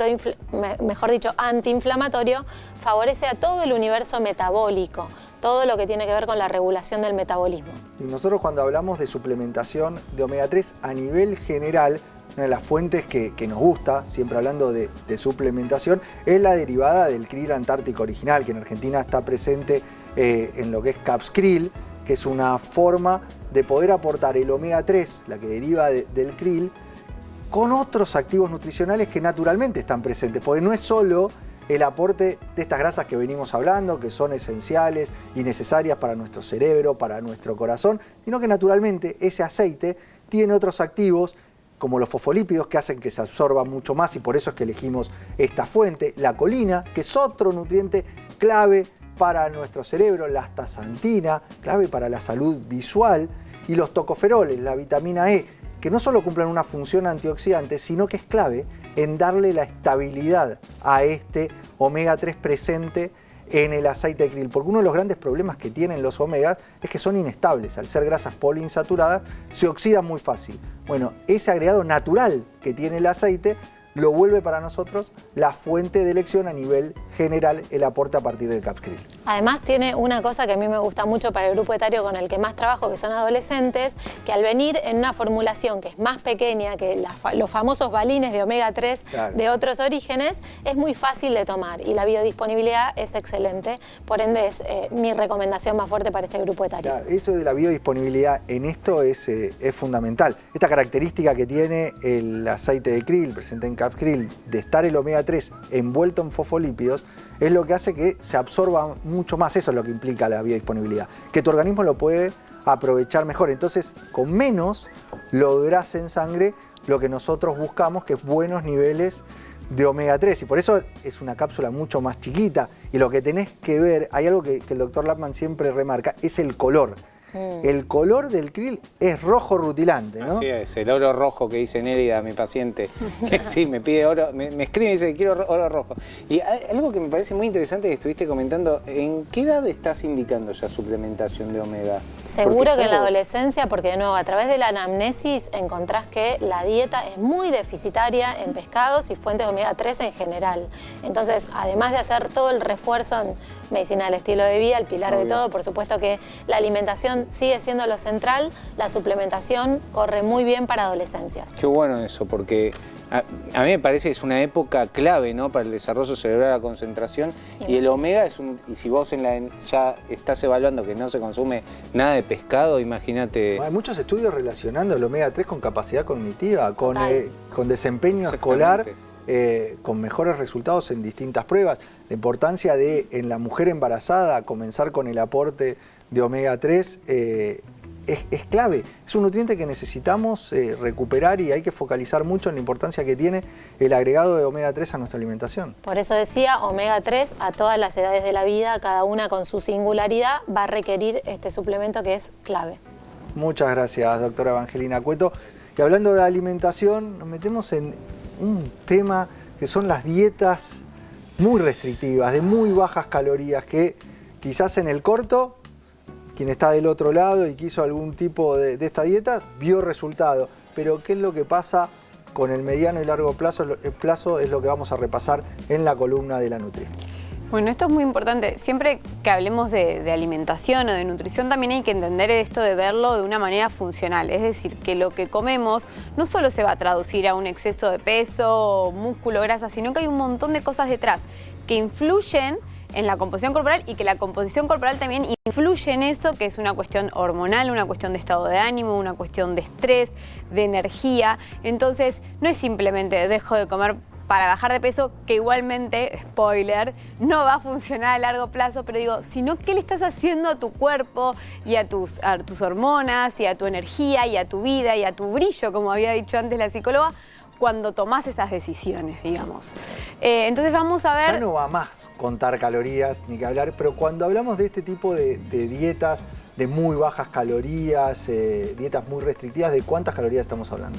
antiinflamatorio favorece a todo el universo metabólico, todo lo que tiene que ver con la regulación del metabolismo. Y nosotros cuando hablamos de suplementación de omega 3 a nivel general, una de las fuentes que nos gusta, siempre hablando de suplementación, es la derivada del krill antártico original, que en Argentina está presente en lo que es Capskril, que es una forma de poder aportar el omega 3, la que deriva del krill, con otros activos nutricionales que naturalmente están presentes, porque no es solo el aporte de estas grasas que venimos hablando, que son esenciales y necesarias para nuestro cerebro, para nuestro corazón, sino que naturalmente ese aceite tiene otros activos como los fosfolípidos que hacen que se absorba mucho más y por eso es que elegimos esta fuente, la colina, que es otro nutriente clave para nuestro cerebro, la astaxantina, clave para la salud visual, y los tocoferoles, la vitamina E, que no solo cumplen una función antioxidante, sino que es clave en darle la estabilidad a este omega 3 presente en el aceite de krill. Porque uno de los grandes problemas que tienen los omegas es que son inestables. Al ser grasas poliinsaturadas, se oxidan muy fácil. Bueno, ese agregado natural que tiene el aceite lo vuelve para nosotros la fuente de elección a nivel general, el aporte a partir del Capskril. Además tiene una cosa que a mí me gusta mucho para el grupo etario con el que más trabajo, que son adolescentes, que al venir en una formulación que es más pequeña que los famosos balines de omega 3 claro, de otros orígenes, es muy fácil de tomar y la biodisponibilidad es excelente, por ende es mi recomendación más fuerte para este grupo etario. Claro, eso de la biodisponibilidad en esto es fundamental. Esta característica que tiene el aceite de krill presente en Capskril, de estar el omega 3 envuelto en fosfolípidos, es lo que hace que se absorba mucho más. Eso es lo que implica la biodisponibilidad, que tu organismo lo puede aprovechar mejor. Entonces, con menos lográs en sangre lo que nosotros buscamos, que es buenos niveles de omega 3. Y por eso es una cápsula mucho más chiquita. Y lo que tenés que ver, hay algo que el doctor Lapman siempre remarca, es el color. El color del krill es rojo rutilante, ¿no? Así es, el oro rojo que dice Nérida, mi paciente, que sí, me pide oro, me escribe y dice que quiero oro rojo. Y algo que me parece muy interesante que estuviste comentando, ¿en qué edad estás indicando ya suplementación de omega? Seguro que en la adolescencia, porque de nuevo, a través de la anamnesis encontrás que la dieta es muy deficitaria en pescados y fuentes de omega 3 en general. Entonces, además de hacer todo el refuerzo en medicina del estilo de vida, el pilar de todo, por supuesto que la alimentación sigue siendo lo central, la suplementación corre muy bien para adolescencias. Qué bueno eso, porque a mí me parece que es una época clave, ¿no?, para el desarrollo cerebral, la concentración, y el omega es y si vos ya estás evaluando que no se consume nada de pescado, imagínate. Hay muchos estudios relacionando el omega 3 con capacidad cognitiva, con desempeño escolar, con mejores resultados en distintas pruebas. La importancia de, en la mujer embarazada, comenzar con el aporte de omega 3 es clave. Es un nutriente que necesitamos recuperar y hay que focalizar mucho en la importancia que tiene el agregado de omega 3 a nuestra alimentación. Por eso decía, omega 3 a todas las edades de la vida, cada una con su singularidad, va a requerir este suplemento que es clave. Muchas gracias, doctora Evangelina Cueto. Y hablando de alimentación, nos metemos en un tema que son las dietas muy restrictivas, de muy bajas calorías, que quizás en el corto, quien está del otro lado y quiso algún tipo de esta dieta, vio resultado. Pero ¿qué es lo que pasa con el mediano y largo plazo? El plazo es lo que vamos a repasar en la columna de la Nutri. Bueno, esto es muy importante. Siempre que hablemos de alimentación o de nutrición también hay que entender esto de verlo de una manera funcional. Es decir, que lo que comemos no solo se va a traducir a un exceso de peso, músculo, grasa, sino que hay un montón de cosas detrás que influyen en la composición corporal y que la composición corporal también influye en eso, que es una cuestión hormonal, una cuestión de estado de ánimo, una cuestión de estrés, de energía. Entonces, no es simplemente dejo de comer para bajar de peso, que igualmente, spoiler, no va a funcionar a largo plazo, pero digo, sino qué le estás haciendo a tu cuerpo y a tus hormonas y a tu energía y a tu vida y a tu brillo, como había dicho antes la psicóloga, cuando tomás esas decisiones, digamos. Entonces vamos a ver... Ya no va más contar calorías ni que hablar, pero cuando hablamos de este tipo de dietas de muy bajas calorías, dietas muy restrictivas, ¿de cuántas calorías estamos hablando?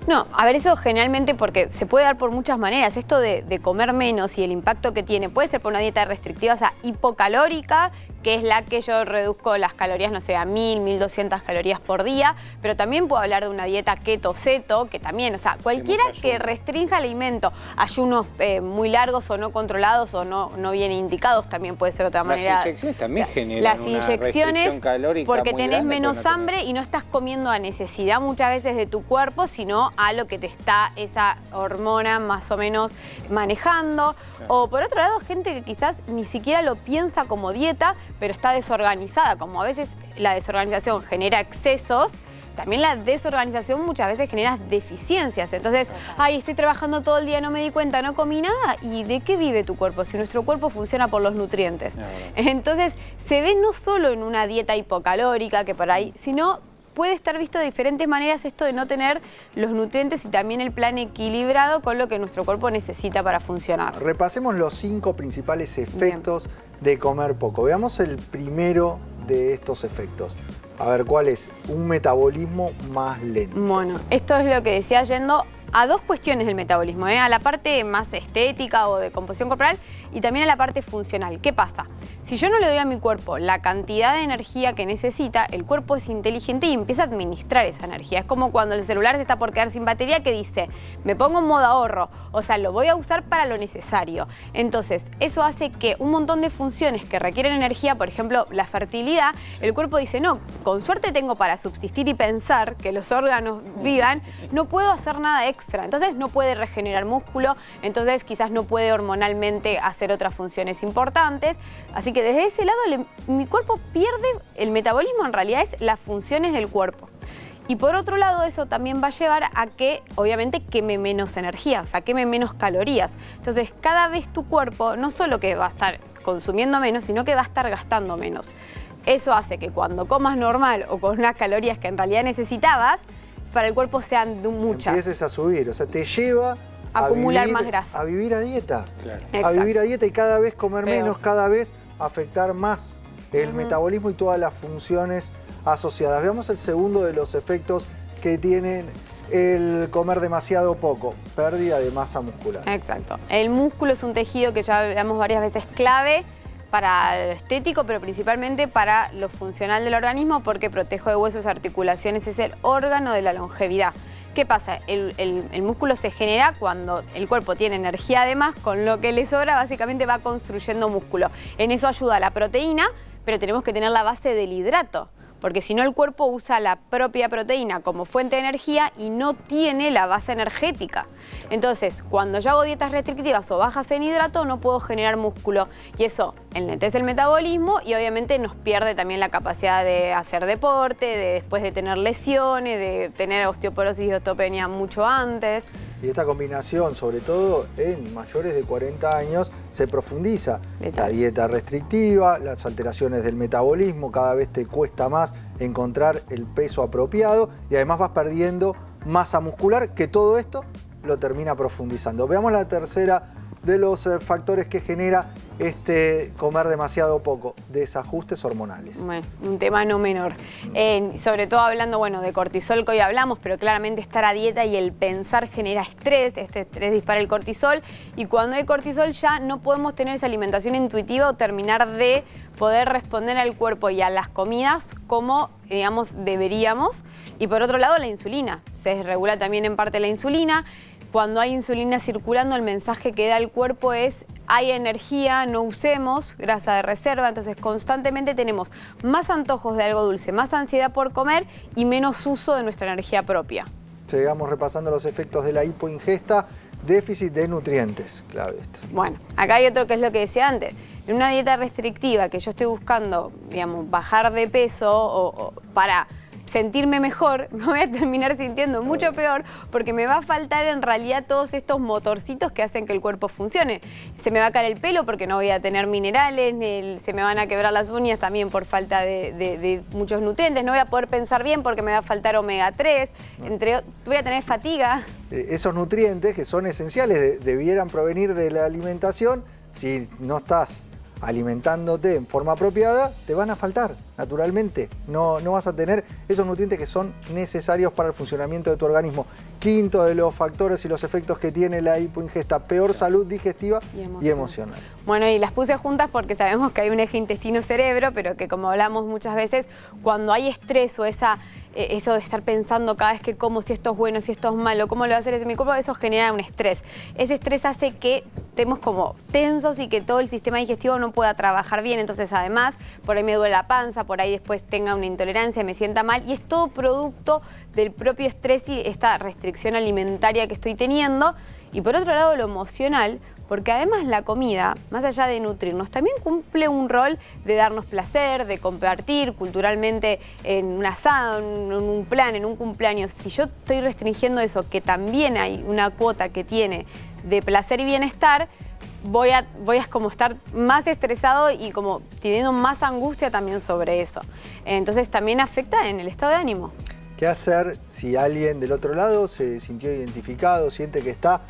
No, a ver, eso generalmente porque se puede dar por muchas maneras. Esto de comer menos y el impacto que tiene puede ser por una dieta restrictiva, o sea, hipocalórica, que es la que yo reduzco las calorías, no sé, a 1000, 1200 calorías por día, pero también puedo hablar de una dieta keto-ceto, que también, o sea, cualquiera que restrinja el alimento, ayunos muy largos o no controlados o no bien indicados, también puede ser otra manera. Las inyecciones también generan una restricción calórica porque tenés menos hambre y no estás comiendo a necesidad muchas veces de tu cuerpo, sino a lo que te está esa hormona más o menos manejando. O por otro lado, gente que quizás ni siquiera lo piensa como dieta, pero está desorganizada. Como a veces la desorganización genera excesos, también la desorganización muchas veces genera deficiencias. Entonces, ay, estoy trabajando todo el día, no me di cuenta, no comí nada. ¿Y de qué vive tu cuerpo? Si nuestro cuerpo funciona por los nutrientes. Entonces, se ve no solo en una dieta hipocalórica, que por ahí, sino puede estar visto de diferentes maneras esto de no tener los nutrientes y también el plan equilibrado con lo que nuestro cuerpo necesita para funcionar. Repasemos los 5 principales efectos de comer poco. Veamos el primero de estos efectos. A ver, ¿cuál es? Un metabolismo más lento. Bueno, esto es lo que decía yendo a dos cuestiones del metabolismo, a la parte más estética o de composición corporal y también a la parte funcional. ¿Qué pasa? Si yo no le doy a mi cuerpo la cantidad de energía que necesita, el cuerpo es inteligente y empieza a administrar esa energía. Es como cuando el celular se está por quedar sin batería que dice, me pongo en modo ahorro, o sea, lo voy a usar para lo necesario. Entonces, eso hace que un montón de funciones que requieren energía, por ejemplo, la fertilidad, el cuerpo dice, no, con suerte tengo para subsistir y pensar que los órganos vivan, no puedo hacer nada extra. Entonces, no puede regenerar músculo, entonces quizás no puede hormonalmente hacer otras funciones importantes. Así que desde ese lado mi cuerpo pierde, el metabolismo en realidad es las funciones del cuerpo. Y por otro lado eso también va a llevar a que obviamente queme menos energía, o sea, queme menos calorías. Entonces cada vez tu cuerpo no solo que va a estar consumiendo menos, sino que va a estar gastando menos. Eso hace que cuando comas normal o con unas calorías que en realidad necesitabas, para el cuerpo sean muchas. Empieces a subir, o sea, te lleva a acumular vivir, más grasa. A vivir a dieta. Claro. A vivir a dieta y cada vez comer menos, cada vez afectar más el metabolismo y todas las funciones asociadas. Veamos el segundo de los efectos que tienen el comer demasiado poco, pérdida de masa muscular. Exacto. El músculo es un tejido que ya hablamos varias veces clave para lo estético, pero principalmente para lo funcional del organismo, porque protege de huesos, articulaciones, es el órgano de la longevidad. ¿Qué pasa? El músculo se genera cuando el cuerpo tiene energía de más, con lo que le sobra básicamente va construyendo músculo. En eso ayuda la proteína, pero tenemos que tener la base del hidrato, porque si no el cuerpo usa la propia proteína como fuente de energía y no tiene la base energética. Entonces, cuando yo hago dietas restrictivas o bajas en hidrato, no puedo generar músculo y eso enlentece el metabolismo y obviamente nos pierde también la capacidad de hacer deporte, de después de tener lesiones, de tener osteoporosis y osteopenia mucho antes. Y esta combinación, sobre todo en mayores de 40 años, se profundiza. La dieta restrictiva, las alteraciones del metabolismo, cada vez te cuesta más encontrar el peso apropiado y además vas perdiendo masa muscular, que todo esto lo termina profundizando. Veamos la tercera de los factores que genera comer demasiado poco, desajustes hormonales. Bueno, un tema no menor. Sobre todo hablando, bueno, de cortisol que hoy hablamos, pero claramente estar a dieta y el pensar genera estrés, este estrés dispara el cortisol y cuando hay cortisol ya no podemos tener esa alimentación intuitiva o terminar de poder responder al cuerpo y a las comidas como, digamos, deberíamos. Y por otro lado, la insulina. Se desregula también en parte la insulina. Cuando hay insulina circulando, el mensaje que da el cuerpo es hay energía, no usemos grasa de reserva. Entonces constantemente tenemos más antojos de algo dulce, más ansiedad por comer y menos uso de nuestra energía propia. Sigamos repasando los efectos de la hipoingesta, déficit de nutrientes, clave esto. Bueno, acá hay otro que es lo que decía antes. En una dieta restrictiva que yo estoy buscando, digamos, bajar de peso o para sentirme mejor, me voy a terminar sintiendo mucho peor porque me va a faltar en realidad todos estos motorcitos que hacen que el cuerpo funcione. Se me va a caer el pelo porque no voy a tener minerales, se me van a quebrar las uñas también por falta de muchos nutrientes, no voy a poder pensar bien porque me va a faltar omega 3, voy a tener fatiga. Esos nutrientes que son esenciales debieran provenir de la alimentación. Si no estás alimentándote en forma apropiada, te van a faltar, naturalmente. No vas a tener esos nutrientes que son necesarios para el funcionamiento de tu organismo. Quinto de los factores y los efectos que tiene la hipoingesta, peor salud digestiva y emocional. Bueno, y las puse juntas porque sabemos que hay un eje intestino-cerebro, pero que como hablamos muchas veces, cuando hay estrés o eso de estar pensando cada vez que como si esto es bueno, si esto es malo, cómo lo va a hacer ese mi cuerpo, eso genera un estrés. Ese estrés hace que estemos como tensos y que todo el sistema digestivo no pueda trabajar bien. Entonces, además, por ahí me duele la panza, por ahí después tenga una intolerancia, me sienta mal. Y es todo producto del propio estrés y esta restricción alimentaria que estoy teniendo. Y por otro lado, lo emocional, porque además la comida, más allá de nutrirnos, también cumple un rol de darnos placer, de compartir culturalmente en un asado, en un plan, en un cumpleaños. Si yo estoy restringiendo eso, que también hay una cuota que tiene de placer y bienestar, voy a como estar más estresado y como teniendo más angustia también sobre eso. Entonces también afecta en el estado de ánimo. ¿Qué hacer si alguien del otro lado se sintió identificado, siente que está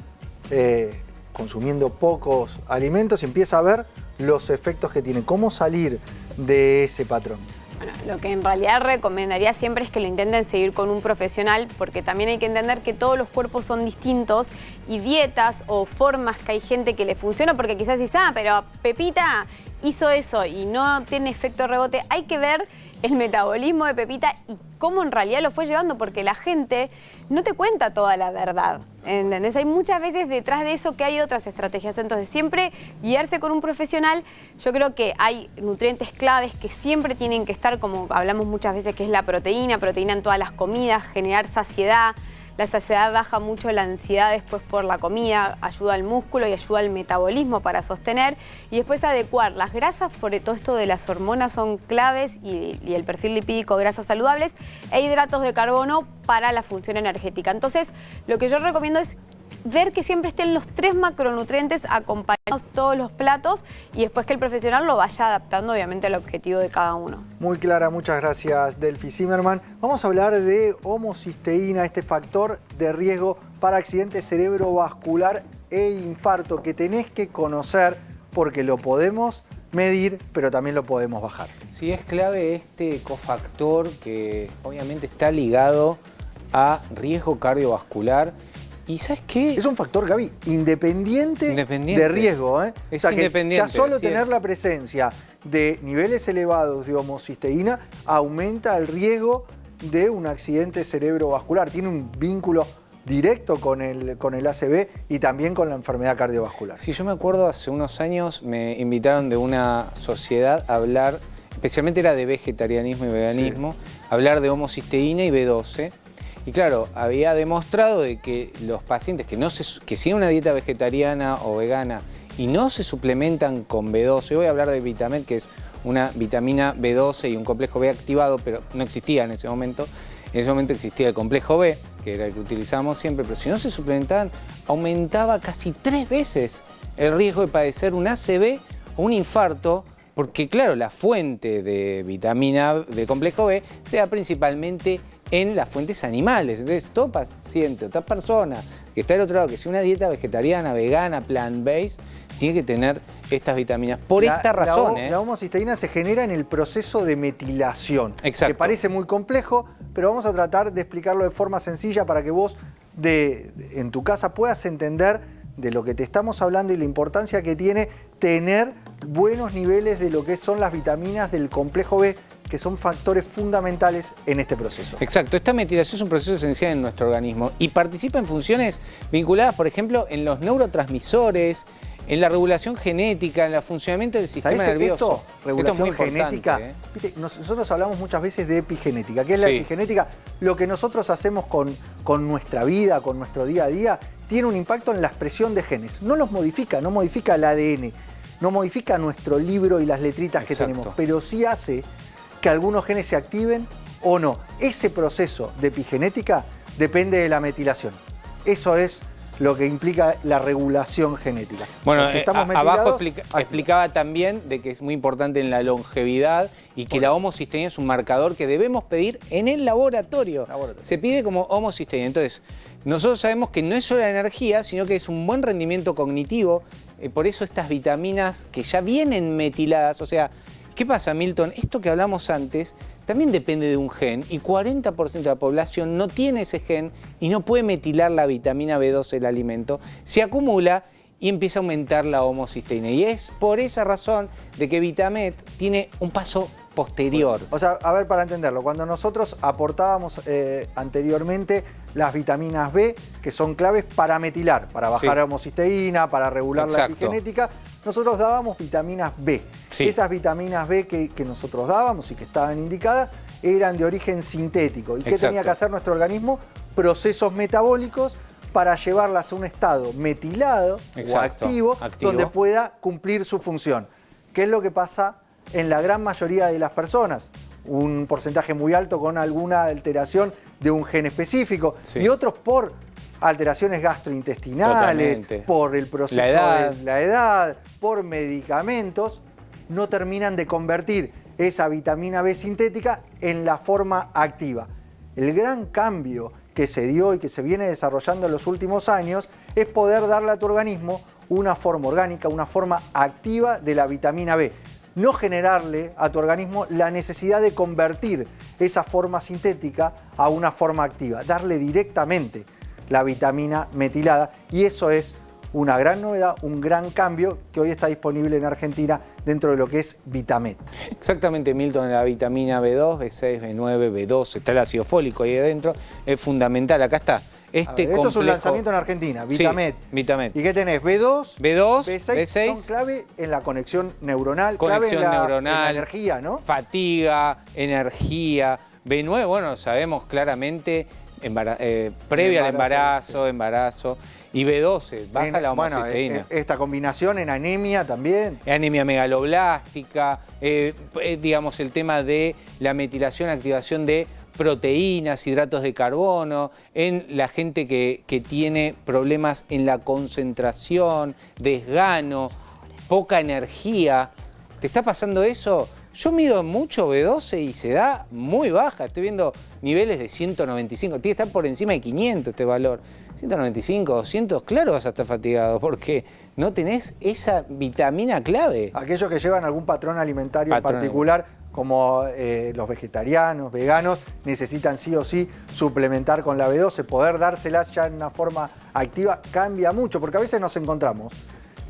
consumiendo pocos alimentos y empieza a ver los efectos que tiene? ¿Cómo salir de ese patrón? Bueno, lo que en realidad recomendaría siempre es que lo intenten seguir con un profesional, porque también hay que entender que todos los cuerpos son distintos y dietas o formas que hay gente que le funciona, porque quizás dices, pero Pepita hizo eso y no tiene efecto rebote. Hay que ver el metabolismo de Pepita y cómo en realidad lo fue llevando, porque la gente no te cuenta toda la verdad, ¿entendés? Hay muchas veces detrás de eso que hay otras estrategias. Entonces, siempre guiarse con un profesional. Yo creo que hay nutrientes claves que siempre tienen que estar, como hablamos muchas veces, que es la proteína en todas las comidas, generar saciedad. La saciedad baja mucho la ansiedad después por la comida, ayuda al músculo y ayuda al metabolismo para sostener. Y después adecuar las grasas, por todo esto de las hormonas son claves y el perfil lipídico, grasas saludables e hidratos de carbono para la función energética. Entonces, lo que yo recomiendo es ver que siempre estén los 3 macronutrientes acompañados todos los platos y después que el profesional lo vaya adaptando obviamente al objetivo de cada uno. Muy clara, muchas gracias Delphi Zimmerman. Vamos a hablar de homocisteína, este factor de riesgo para accidente cerebrovascular e infarto que tenés que conocer porque lo podemos medir, pero también lo podemos bajar. Sí, es clave este cofactor que obviamente está ligado a riesgo cardiovascular. ¿Y sabes qué? Es un factor, Gaby, independiente de riesgo. Es o sea, independiente. Que ya solo tener la presencia de niveles elevados de homocisteína aumenta el riesgo de un accidente cerebrovascular. Tiene un vínculo directo con el ACV y también con la enfermedad cardiovascular. Sí, yo me acuerdo hace unos años me invitaron de una sociedad a hablar, especialmente era de vegetarianismo y veganismo, hablar de homocisteína y B12. Y claro, había demostrado de que los pacientes que siguen una dieta vegetariana o vegana y no se suplementan con B12, voy a hablar de Vitamet, que es una vitamina B12 y un complejo B activado, pero no existía en ese momento. En ese momento existía el complejo B, que era el que utilizábamos siempre, pero si no se suplementaban, aumentaba casi 3 veces el riesgo de padecer un ACV o un infarto, porque claro, la fuente de vitamina de complejo B se da principalmente en las fuentes animales. Entonces, todo paciente, otra persona que está del otro lado, que sea una dieta vegetariana, vegana, plant-based, tiene que tener estas vitaminas. Por esta razón. La homocisteína se genera en el proceso de metilación. Exacto. Que parece muy complejo, pero vamos a tratar de explicarlo de forma sencilla para que vos en tu casa puedas entender de lo que te estamos hablando y la importancia que tiene tener buenos niveles de lo que son las vitaminas del complejo B, que son factores fundamentales en este proceso. Exacto, esta metilación es un proceso esencial en nuestro organismo y participa en funciones vinculadas, por ejemplo, en los neurotransmisores, en la regulación genética, en el funcionamiento del sistema nervioso. Regulación esto es muy genética. ¿Viste? Nosotros hablamos muchas veces de epigenética. ¿Qué es la epigenética? Lo que nosotros hacemos con nuestra vida, con nuestro día a día, tiene un impacto en la expresión de genes. No los modifica, no modifica el ADN, no modifica nuestro libro y las letritas que tenemos, pero sí hace que algunos genes se activen o no. Ese proceso de epigenética depende de la metilación. Eso es lo que implica la regulación genética. Bueno, si abajo explicaba también de que es muy importante en la longevidad y que la homocisteína es un marcador que debemos pedir en el laboratorio. Se pide como homocisteína. Entonces, nosotros sabemos que no es solo la energía, sino que es un buen rendimiento cognitivo. Por eso estas vitaminas que ya vienen metiladas, o sea, ¿qué pasa, Milton? Esto que hablamos antes también depende de un gen y 40% de la población no tiene ese gen y no puede metilar la vitamina B12 del alimento, se acumula y empieza a aumentar la homocisteína. Y es por esa razón de que Vitamet tiene un paso posterior. O sea, a ver, para entenderlo, cuando nosotros aportábamos anteriormente las vitaminas B, que son claves para metilar, para bajar la homocisteína, para regular la epigenética, nosotros dábamos vitaminas B. Esas vitaminas B que nosotros dábamos y que estaban indicadas eran de origen sintético. ¿Y qué tenía que hacer nuestro organismo? Procesos metabólicos para llevarlas a un estado metilado o activo, donde pueda cumplir su función. ¿Qué es lo que pasa en la gran mayoría de las personas? Un porcentaje muy alto con alguna alteración de un gen específico y otros por alteraciones gastrointestinales, por el proceso de la edad, por medicamentos, no terminan de convertir esa vitamina B sintética en la forma activa. El gran cambio que se dio y que se viene desarrollando en los últimos años es poder darle a tu organismo una forma orgánica, una forma activa de la vitamina B. No generarle a tu organismo la necesidad de convertir esa forma sintética a una forma activa, darle directamente la vitamina metilada, y eso es una gran novedad, un gran cambio que hoy está disponible en Argentina dentro de lo que es Vitamet. Exactamente, Milton, la vitamina B2, B6, B9, B12, está el ácido fólico ahí adentro, es fundamental. Acá está. Esto es un lanzamiento en Argentina, Vitamet. Sí, Vitamet. ¿Y qué tenés? B2, B6 son clave en la conexión neuronal, conexión clave en la energía, ¿no? Fatiga, energía. B9, bueno, sabemos claramente, previo al embarazo. Y B12, baja la homocisteína. Bueno, esta combinación en anemia también. Anemia megaloblástica, digamos el tema de la metilación, activación de proteínas, hidratos de carbono, en la gente que tiene problemas en la concentración, desgano, poca energía. ¿Te está pasando eso? Yo mido mucho B12 y se da muy baja. Estoy viendo niveles de 195. Tiene que estar por encima de 500 este valor. 195, 200, claro vas a estar fatigado porque no tenés esa vitamina clave. Aquellos que llevan algún patrón alimentario en particular, como los vegetarianos, veganos, necesitan sí o sí suplementar con la B12. Poder dárselas ya en una forma activa cambia mucho, porque a veces nos encontramos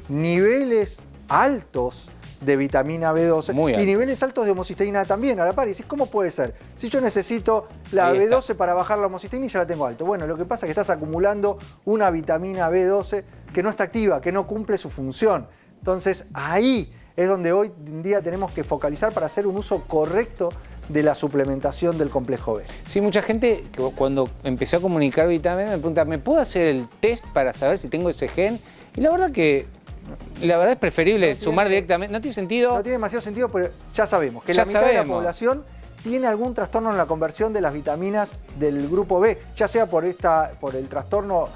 niveles altos de vitamina B12 y niveles altos de homocisteína también a la par. Y decís, ¿cómo puede ser? Si yo necesito la B12 para bajar la homocisteína y ya la tengo alto. Bueno, lo que pasa es que estás acumulando una vitamina B12 que no está activa, que no cumple su función. Entonces, ahí es donde hoy en día tenemos que focalizar para hacer un uso correcto de la suplementación del complejo B. Sí, mucha gente cuando empecé a comunicar vitamina me pregunta, ¿me puedo hacer el test para saber si tengo ese gen? Y la verdad es preferible sumar directamente. No tiene sentido. No tiene demasiado sentido, pero ya sabemos que la mitad de la población tiene algún trastorno en la conversión de las vitaminas del grupo B, ya sea por el trastorno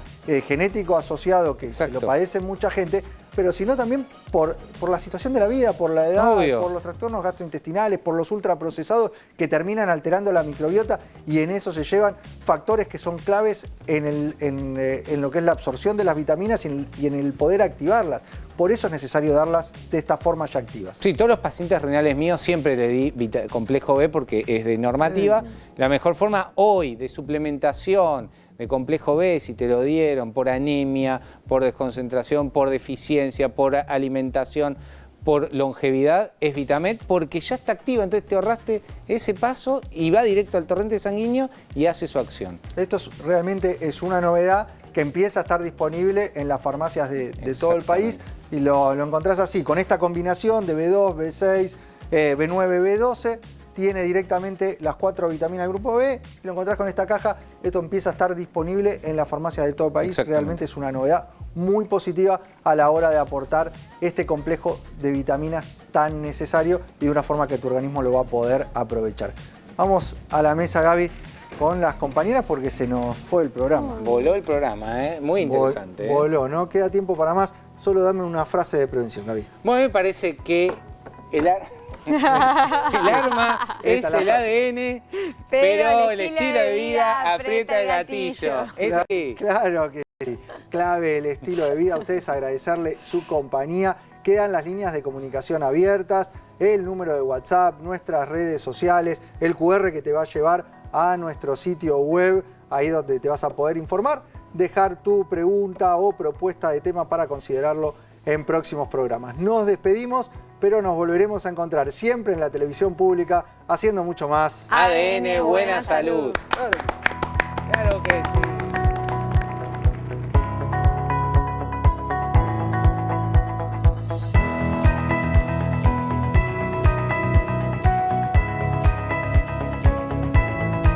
genético asociado que lo padece mucha gente, pero sino también por la situación de la vida, por la edad, por los trastornos gastrointestinales, por los ultraprocesados que terminan alterando la microbiota, y en eso se llevan factores que son claves en lo que es la absorción de las vitaminas y en el poder activarlas. Por eso es necesario darlas de esta forma ya activas. Sí, todos los pacientes renales míos siempre le di complejo B porque es de normativa. La mejor forma hoy de suplementación de complejo B, si te lo dieron por anemia, por desconcentración, por deficiencia, por alimentación, por longevidad, es Vitamed porque ya está activa. Entonces te ahorraste ese paso y va directo al torrente sanguíneo y hace su acción. Esto realmente es una novedad que empieza a estar disponible en las farmacias de todo el país y lo encontrás así, con esta combinación de B2, B6, B9, B12, tiene directamente las 4 vitaminas del grupo B y lo encontrás con esta caja. Esto empieza a estar disponible en las farmacias de todo el país. Realmente es una novedad muy positiva a la hora de aportar este complejo de vitaminas tan necesario y de una forma que tu organismo lo va a poder aprovechar. Vamos a la mesa, Gaby, con las compañeras porque se nos fue el programa. Voló el programa, muy interesante. Voló, no queda tiempo para más. Solo dame una frase de prevención, Gaby. Bueno, me parece que el arma es el ADN, pero el estilo de vida aprieta el gatillo. Claro que sí. Clave el estilo de vida. A ustedes agradecerle su compañía. Quedan las líneas de comunicación abiertas, el número de WhatsApp, nuestras redes sociales, el QR que te va a llevar a nuestro sitio web, ahí donde te vas a poder informar, dejar tu pregunta o propuesta de tema para considerarlo en próximos programas. Nos despedimos, pero nos volveremos a encontrar siempre en la televisión pública haciendo mucho más ADN Buena Salud. Claro que sí.